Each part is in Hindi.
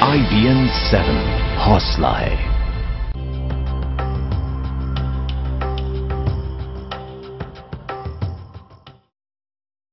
IBN 7 हौसला है।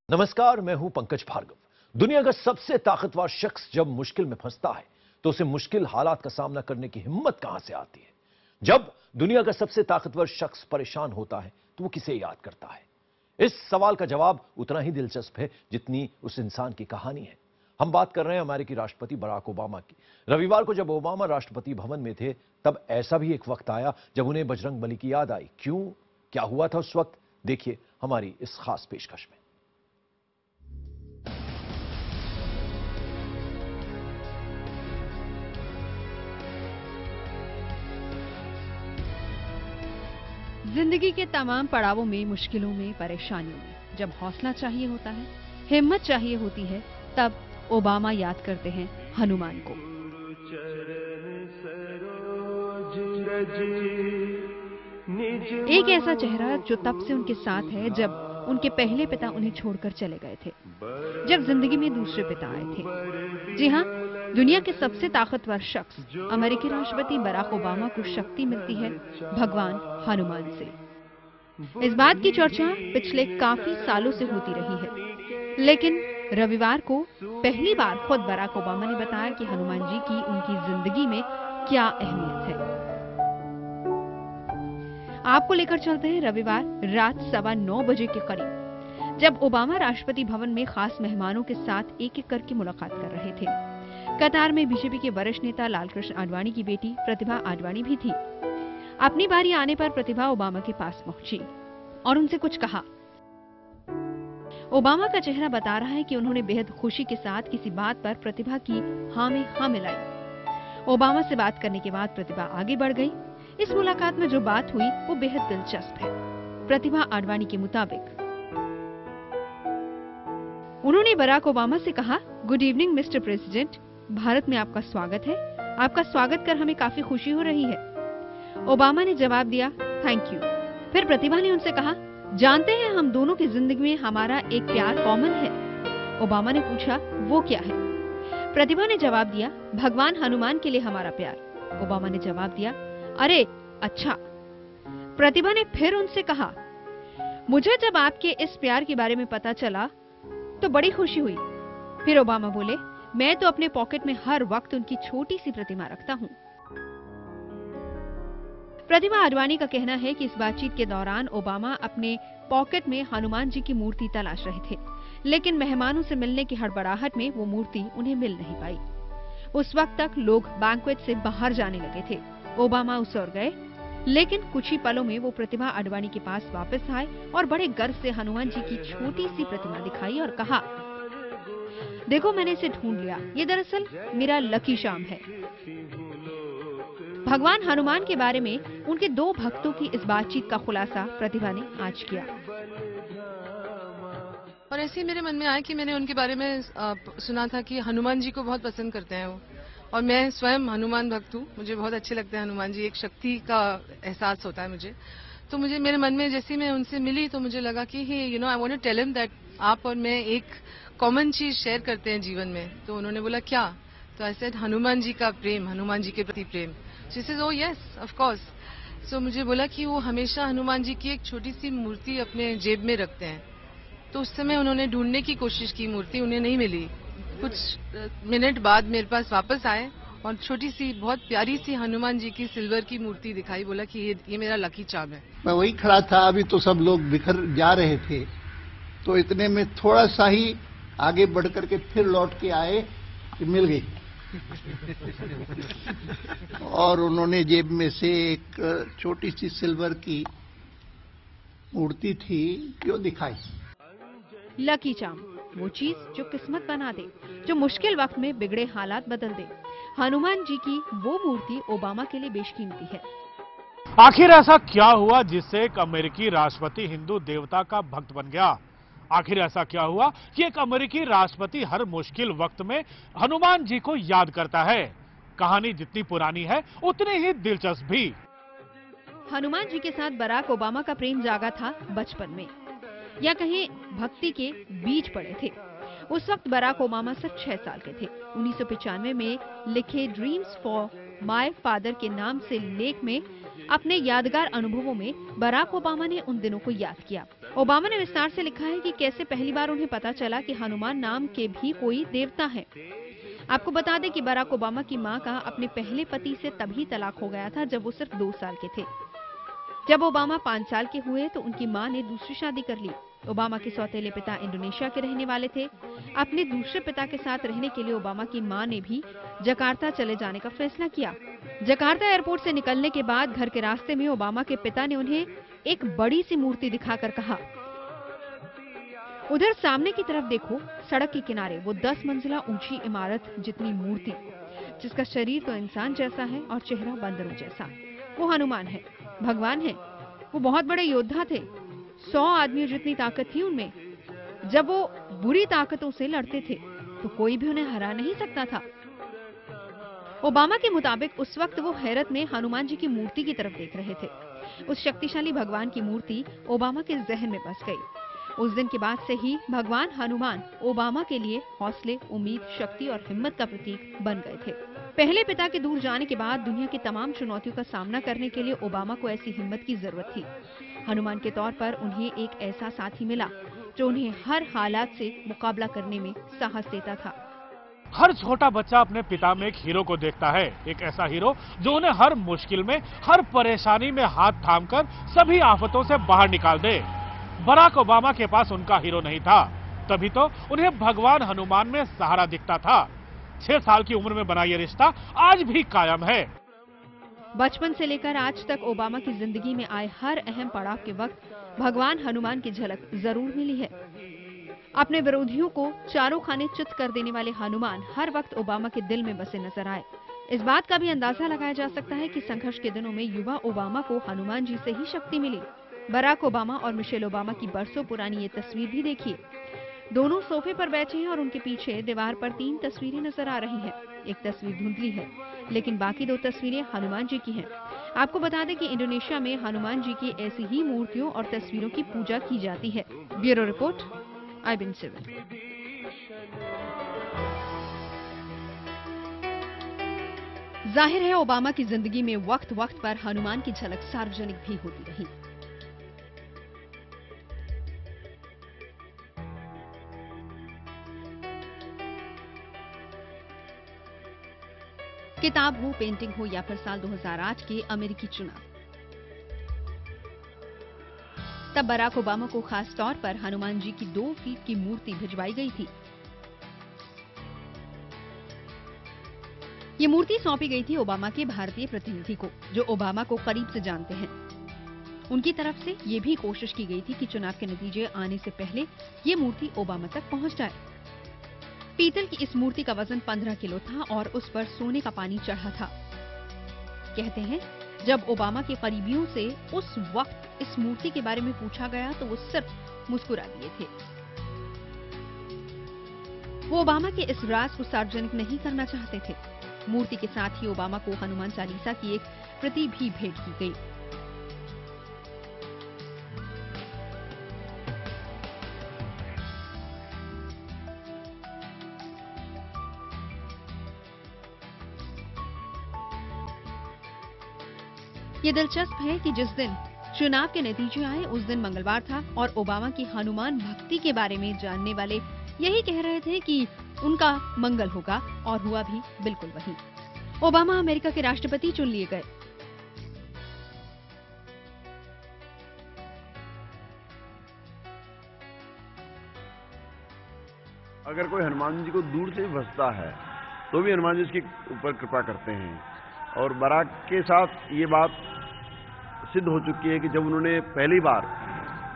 नमस्कार, मैं हूं पंकज भार्गव। दुनिया का सबसे ताकतवर शख्स जब मुश्किल में फंसता है तो उसे मुश्किल हालात का सामना करने की हिम्मत कहां से आती है? जब दुनिया का सबसे ताकतवर शख्स परेशान होता है तो वो किसे याद करता है? इस सवाल का जवाब उतना ही दिलचस्प है जितनी उस इंसान की कहानी है। हम बात कर रहे हैं अमेरिकी राष्ट्रपति बराक ओबामा की। रविवार को जब ओबामा राष्ट्रपति भवन में थे तब ऐसा भी एक वक्त आया जब उन्हें बजरंगबली की याद आई। क्यों, क्या हुआ था उस वक्त? देखिए हमारी इस खास पेशकश में। जिंदगी के तमाम पड़ावों में, मुश्किलों में, परेशानियों में जब हौसला चाहिए होता है, हिम्मत चाहिए होती है, तब ओबामा याद करते हैं हनुमान को। एक ऐसा चेहरा जो तब से उनके साथ है जब उनके पहले पिता उन्हें छोड़कर चले गए थे, जब जिंदगी में दूसरे पिता आए थे। जी हाँ, दुनिया के सबसे ताकतवर शख्स अमेरिकी राष्ट्रपति बराक ओबामा को शक्ति मिलती है भगवान हनुमान से। इस बात की चर्चा पिछले काफी सालों से होती रही है, लेकिन रविवार को पहली बार खुद बराक ओबामा ने बताया कि हनुमान जी की उनकी जिंदगी में क्या अहमियत है। आपको लेकर चलते हैं रविवार रात 9:15 बजे के करीब, जब ओबामा राष्ट्रपति भवन में खास मेहमानों के साथ एक एक करके मुलाकात कर रहे थे। कतार में बीजेपी के वरिष्ठ नेता लालकृष्ण आडवाणी की बेटी प्रतिभा आडवाणी भी थी। अपनी बारी आने पर प्रतिभा ओबामा के पास पहुंची और उनसे कुछ कहा। ओबामा का चेहरा बता रहा है कि उन्होंने बेहद खुशी के साथ किसी बात पर प्रतिभा की हाँ में हाँ मिलाई। ओबामा से बात करने के बाद प्रतिभा आगे बढ़ गई। इस मुलाकात में जो बात हुई वो बेहद दिलचस्प है। प्रतिभा आडवाणी के मुताबिक उन्होंने बराक ओबामा से कहा, good evening mister president, Bharat में आपका स्वागत है। आपका स्वागत कर हमें काफी खुशी हो रही है। ओबामा ने जवाब दिया, थैंक यू। फिर प्रतिभा ने उनसे कहा, जानते हैं हम दोनों की जिंदगी में हमारा एक प्यार कॉमन है। ओबामा ने पूछा, वो क्या है? प्रतिभा ने जवाब दिया, भगवान हनुमान के लिए हमारा प्यार। ओबामा ने जवाब दिया, अरे अच्छा। प्रतिभा ने फिर उनसे कहा, मुझे जब आपके इस प्यार के बारे में पता चला तो बड़ी खुशी हुई। फिर ओबामा बोले, मैं तो अपने पॉकेट में हर वक्त उनकी छोटी सी प्रतिमा रखता हूं। प्रतिभा आडवाणी का कहना है कि इस बातचीत के दौरान ओबामा अपने पॉकेट में हनुमान जी की मूर्ति तलाश रहे थे, लेकिन मेहमानों से मिलने की हड़बड़ाहट में वो मूर्ति उन्हें मिल नहीं पाई। उस वक्त तक लोग बैंक्वेट से बाहर जाने लगे थे। ओबामा उस ओर गए, लेकिन कुछ ही पलों में वो प्रतिभा आडवाणी के पास वापस आए और बड़े गर्व से हनुमान जी की छोटी सी प्रतिमा दिखाई और कहा, देखो मैंने इसे ढूंढ लिया, ये दरअसल मेरा लकी चार्म है। भगवान हनुमान के बारे में उनके दो भक्तों की इस बातचीत का खुलासा प्रतिभा ने आज किया। और ऐसे ही मेरे मन में आया कि मैंने उनके बारे में सुना था कि हनुमान जी को बहुत पसंद करते हैं वो, और मैं स्वयं हनुमान भक्त हूँ। मुझे बहुत अच्छे लगते हैं हनुमान जी, एक शक्ति का एहसास होता है मुझे। तो मुझे मेरे मन में जैसे मैं उनसे मिली तो मुझे लगा कि I want to tell him that आप और मैं एक कॉमन चीज शेयर करते हैं जीवन में। तो उन्होंने बोला क्या? तो आई सेड हनुमान जी का प्रेम, हनुमान जी के प्रति प्रेम। She said, oh yes of course. So मुझे बोला कि वो हमेशा हनुमान जी की एक छोटी सी मूर्ति अपने जेब में रखते हैं। तो उस समय उन्होंने ढूंढने की कोशिश की, मूर्ति उन्हें नहीं मिली। कुछ मिनट बाद मेरे पास वापस आए और छोटी सी बहुत प्यारी सी हनुमान जी की सिल्वर की मूर्ति दिखाई। बोला कि ये मेरा लकी चार्म है। मैं वही खड़ा था, अभी तो सब लोग बिखर जा रहे थे, तो इतने में थोड़ा सा ही आगे बढ़ करके फिर लौट के आए कि मिल गई। और उन्होंने जेब में से एक छोटी सी सिल्वर की मूर्ति थी जो दिखाई। लकी चार्म, वो चीज जो किस्मत बना दे, जो मुश्किल वक्त में बिगड़े हालात बदल दे। हनुमान जी की वो मूर्ति ओबामा के लिए बेशकीमती है। आखिर ऐसा क्या हुआ जिससे एक अमेरिकी राष्ट्रपति हिंदू देवता का भक्त बन गया? आखिर ऐसा क्या हुआ कि एक अमेरिकी राष्ट्रपति हर मुश्किल वक्त में हनुमान जी को याद करता है? कहानी जितनी पुरानी है उतनी ही दिलचस्प भी। हनुमान जी के साथ बराक ओबामा का प्रेम जागा था बचपन में, या कहें भक्ति के बीज पड़े थे। उस वक्त बराक ओबामा सिर्फ 6 साल के थे। 1995 में लिखे ड्रीम्स फॉर माय फादर के नाम से लेख में अपने यादगार अनुभवों में बराक ओबामा ने उन दिनों को याद किया। ओबामा ने विस्तार से लिखा है कि कैसे पहली बार उन्हें पता चला कि हनुमान नाम के भी कोई देवता है। आपको बता दें कि बराक ओबामा की मां का अपने पहले पति से तभी तलाक हो गया था जब वो सिर्फ 2 साल के थे। जब ओबामा 5 साल के हुए तो उनकी मां ने दूसरी शादी कर ली। ओबामा के सौतेले पिता इंडोनेशिया के रहने वाले थे। अपने दूसरे पिता के साथ रहने के लिए ओबामा की मां ने भी जकार्ता चले जाने का फैसला किया। जकार्ता एयरपोर्ट से निकलने के बाद घर के रास्ते में ओबामा के पिता ने उन्हें एक बड़ी सी मूर्ति दिखाकर कहा, उधर सामने की तरफ देखो, सड़क के किनारे वो 10 मंजिला ऊंची इमारत जितनी मूर्ति, जिसका शरीर तो इंसान जैसा है और चेहरा बंदरों जैसा। वो हनुमान है, भगवान है। वो बहुत बड़े योद्धा थे। 100 आदमियों जितनी ताकत थी उनमें। जब वो बुरी ताकतों से लड़ते थे तो कोई भी उन्हें हरा नहीं सकता था। ओबामा के मुताबिक उस वक्त वो हैरत में हनुमान जी की मूर्ति की तरफ देख रहे थे। उस शक्तिशाली भगवान की मूर्ति ओबामा के जहन में बस गई। उस दिन के बाद से ही भगवान हनुमान ओबामा के लिए हौसले, उम्मीद, शक्ति और हिम्मत का प्रतीक बन गए थे। पहले पिता के दूर जाने के बाद दुनिया की तमाम चुनौतियों का सामना करने के लिए ओबामा को ऐसी हिम्मत की जरूरत थी। हनुमान के तौर पर उन्हें एक ऐसा साथी मिला जो उन्हें हर हालात से मुकाबला करने में साहस देता था। हर छोटा बच्चा अपने पिता में एक हीरो को देखता है, एक ऐसा हीरो जो उन्हें हर मुश्किल में, हर परेशानी में हाथ थामकर सभी आफतों से बाहर निकाल दे। बराक ओबामा के पास उनका हीरो नहीं था, तभी तो उन्हें भगवान हनुमान में सहारा दिखता था। 6 साल की उम्र में बना ये रिश्ता आज भी कायम है। बचपन से लेकर आज तक ओबामा की जिंदगी में आए हर अहम पड़ाव के वक्त भगवान हनुमान की झलक जरूर मिली है। अपने विरोधियों को चारों खाने चित कर देने वाले हनुमान हर वक्त ओबामा के दिल में बसे नजर आए। इस बात का भी अंदाजा लगाया जा सकता है कि संघर्ष के दिनों में युवा ओबामा को हनुमान जी से ही शक्ति मिली। बराक ओबामा और मिशेल ओबामा की बरसों पुरानी ये तस्वीर भी देखिए। दोनों सोफे पर बैठे हैं और उनके पीछे दीवार पर 3 तस्वीरें नजर आ रही हैं। एक तस्वीर धुंधली है, लेकिन बाकी 2 तस्वीरें हनुमान जी की हैं। आपको बता दें कि इंडोनेशिया में हनुमान जी की ऐसी ही मूर्तियों और तस्वीरों की पूजा की जाती है। Bureau report, IBN7। जाहिर है ओबामा की जिंदगी में वक्त वक्त पर हनुमान की झलक सार्वजनिक भी होती रही। किताब हो, पेंटिंग हो या फिर साल 2008 के अमेरिकी चुनाव, तब बराक ओबामा को खास तौर पर हनुमान जी की 2 फीट की मूर्ति भिजवाई गई थी। ये मूर्ति सौंपी गई थी ओबामा के भारतीय प्रतिनिधि को, जो ओबामा को करीब से जानते हैं। उनकी तरफ से ये भी कोशिश की गई थी कि चुनाव के नतीजे आने से पहले ये मूर्ति ओबामा तक पहुंच जाए। पीतल की इस मूर्ति का वजन 15 किलो था और उस पर सोने का पानी चढ़ा था। कहते हैं जब ओबामा के करीबियों से उस वक्त इस मूर्ति के बारे में पूछा गया तो वो सिर्फ मुस्कुरा दिए थे। वो ओबामा के इस राज को सार्वजनिक नहीं करना चाहते थे। मूर्ति के साथ ही ओबामा को हनुमान चालीसा की एक प्रति भी भेंट की गई। ये दिलचस्प है कि जिस दिन चुनाव के नतीजे आए उस दिन मंगलवार था और ओबामा की हनुमान भक्ति के बारे में जानने वाले यही कह रहे थे कि उनका मंगल होगा, और हुआ भी बिल्कुल वही। ओबामा अमेरिका के राष्ट्रपति चुन लिए गए। अगर कोई हनुमान जी को दूर से भजता है तो भी हनुमान जी उसके ऊपर कृपा करते हैं। और बराक के साथ ये बात सिद्ध हो चुकी है कि जब उन्होंने पहली बार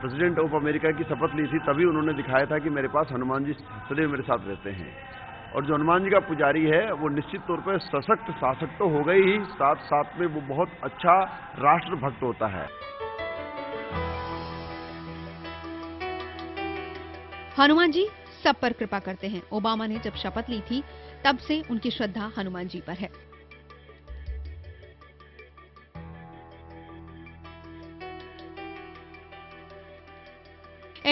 प्रेसिडेंट ऑफ अमेरिका की शपथ ली थी तभी उन्होंने दिखाया था कि मेरे पास हनुमान जी सदैव मेरे साथ रहते हैं। और जो हनुमान जी का पुजारी है वो निश्चित तौर पर सशक्त शासक तो हो गई ही, साथ साथ में वो बहुत अच्छा राष्ट्रभक्त होता है। हनुमान जी सब पर कृपा करते हैं। ओबामा ने जब शपथ ली थी तब से उनकी श्रद्धा हनुमान जी पर है।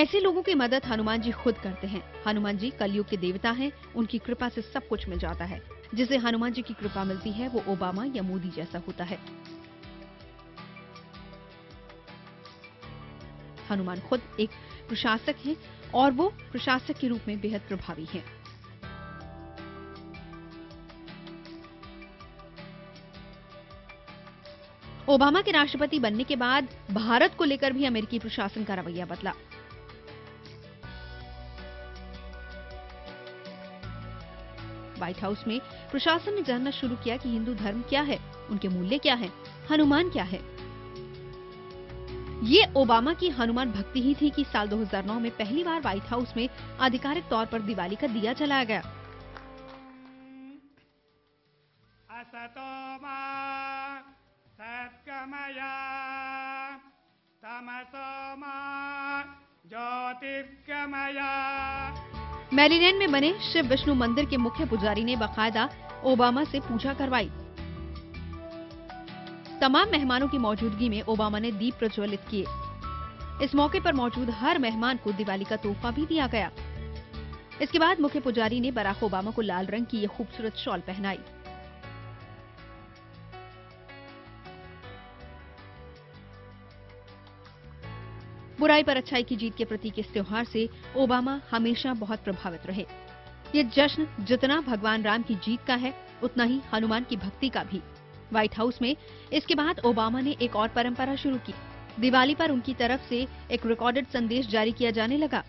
ऐसे लोगों की मदद हनुमान जी खुद करते हैं। हनुमान जी कलयुग के देवता हैं, उनकी कृपा से सब कुछ मिल जाता है। जिसे हनुमान जी की कृपा मिलती है वो ओबामा या मोदी जैसा होता है। हनुमान खुद एक प्रशासक हैं और वो प्रशासक के रूप में बेहद प्रभावी हैं। ओबामा के राष्ट्रपति बनने के बाद भारत को लेकर भी अमेरिकी प्रशासन का रवैया बदला। व्हाइट हाउस में प्रशासन ने जानना शुरू किया कि हिंदू धर्म क्या है, उनके मूल्य क्या हैं, हनुमान क्या है। ये ओबामा की हनुमान भक्ति ही थी कि साल 2009 में पहली बार व्हाइट हाउस में आधिकारिक तौर पर दिवाली का दिया जलाया गया। मैरीलैंड में बने शिव विष्णु मंदिर के मुख्य पुजारी ने बाकायदा ओबामा से पूजा करवाई। तमाम मेहमानों की मौजूदगी में ओबामा ने दीप प्रज्वलित किए। इस मौके पर मौजूद हर मेहमान को दिवाली का तोहफा भी दिया गया। इसके बाद मुख्य पुजारी ने बराक ओबामा को लाल रंग की ये खूबसूरत शॉल पहनाई। बुराई पर अच्छाई की जीत के प्रतीक इस त्योहार से ओबामा हमेशा बहुत प्रभावित रहे। ये जश्न जितना भगवान राम की जीत का है, उतना ही हनुमान की भक्ति का भी। व्हाइट हाउस में इसके बाद ओबामा ने एक और परंपरा शुरू की। दिवाली पर उनकी तरफ से एक रिकॉर्डेड संदेश जारी किया जाने लगा।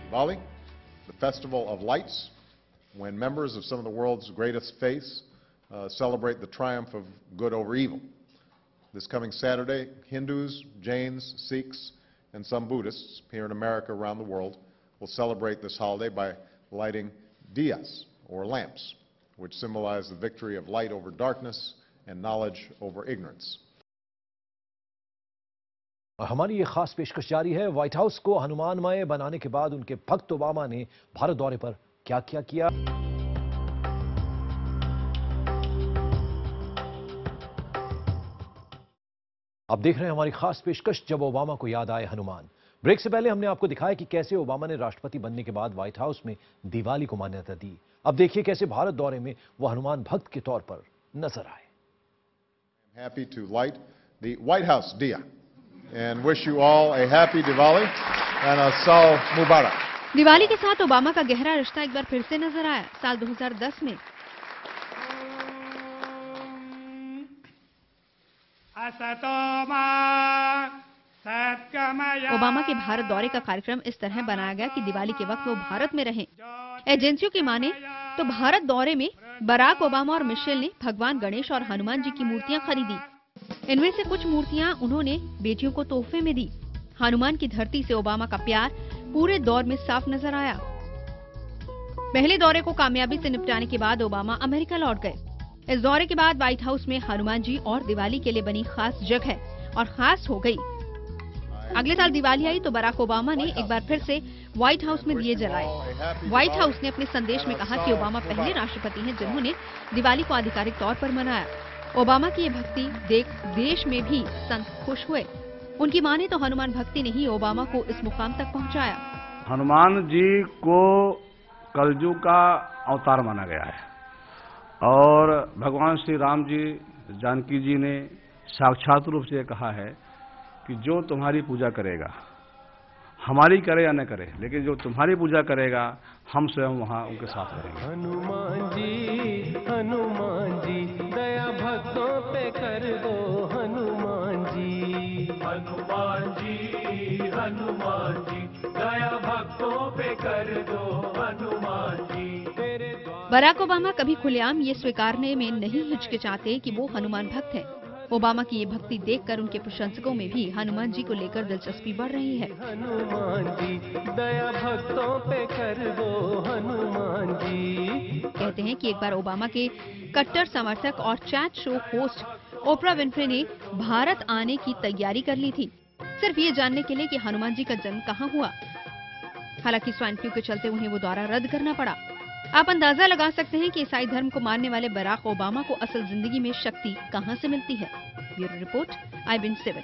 Diwali, the festival of lights, when members of some of the world's greatest faiths celebrate the triumph of good over evil. This coming Saturday, Hindus, Jains, Sikhs, and some Buddhists here in America around the world will celebrate this holiday by lighting diyas, or lamps, which symbolize the victory of light over darkness and knowledge over ignorance. हमारी ये खास पेशकश जारी है। व्हाइट हाउस को हनुमानमय बनाने के बाद उनके भक्त ओबामा ने भारत दौरे पर क्या क्या किया। आप देख रहे हैं हमारी खास पेशकश, जब ओबामा को याद आए हनुमान। ब्रेक से पहले हमने आपको दिखाया कि कैसे ओबामा ने राष्ट्रपति बनने के बाद व्हाइट हाउस में दिवाली को मान्यता दी। अब देखिए कैसे भारत दौरे में वो हनुमान भक्त के तौर पर नजर आए। I'm happy to light the White House diya and wish you all a happy Diwali and a Saal Mubarak. Diwali के साथ ओबामा का गहरा रिश्ता एक बार फिर से नजर आया। साल 2010 में ओबामा के भारत दौरे का कार्यक्रम इस तरह बनाया गया कि दिवाली के वक्त वो भारत में रहें। एजेंसियों की माने तो भारत दौरे में बराक ओबामा और मिशेल ने भगवान गणेश और हनुमान जी की मूर्तियां खरीदी। इनमें से कुछ मूर्तियां उन्होंने बेटियों को तोहफे में दी। हनुमान की धरती से ओबामा का प्यार पूरे दौर में साफ नजर आया। पहले दौरे को कामयाबी से निपटाने के बाद ओबामा अमेरिका लौट गए। इस दौरे के बाद व्हाइट हाउस में हनुमान जी और दिवाली के लिए बनी खास जगह और खास हो गई। अगले साल दिवाली आई तो बराक ओबामा ने एक बार फिर से व्हाइट हाउस में दिए जलाए। व्हाइट हाउस ने अपने संदेश में कहा कि ओबामा पहले राष्ट्रपति हैं जिन्होंने दिवाली को आधिकारिक तौर पर मनाया। ओबामा की ये भक्ति देख देश में भी संत खुश हुए। उनकी माने तो हनुमान भक्ति ने ही ओबामा को इस मुकाम तक पहुंचाया। हनुमान जी को कलयुग का अवतार माना गया है और भगवान श्री राम जी, जानकी जी ने साक्षात रूप से कहा है कि जो तुम्हारी पूजा करेगा, हमारी करे या न करे, लेकिन जो तुम्हारी पूजा करेगा हम स्वयं वहाँ उनके साथ रहेंगे। हनुमान जी दया भक्तों पे कर दो हनुमान जी। हनुमान जी दया भक्तों पे कर दो हनुमान जी। बराक ओबामा कभी खुलेआम ये स्वीकारने में नहीं हिचकिचाते कि वो हनुमान भक्त हैं। ओबामा की ये भक्ति देखकर उनके प्रशंसकों में भी हनुमान जी को लेकर दिलचस्पी बढ़ रही है। हनुमान जी दया भक्तों पे कर दो हनुमान जी। कहते हैं कि एक बार ओबामा के कट्टर समर्थक और chat show host Oprah Winfrey ने भारत आने की तैयारी कर ली थी, सिर्फ ये जानने के लिए कि हनुमान जी का जन्म कहाँ हुआ। हालांकि स्वाइन फ्लू के चलते उन्हें वो दौरा रद्द करना पड़ा। आप अंदाजा लगा सकते हैं कि ईसाई धर्म को मानने वाले बराक ओबामा को असल जिंदगी में शक्ति कहां से मिलती है। Bureau report, IBN7।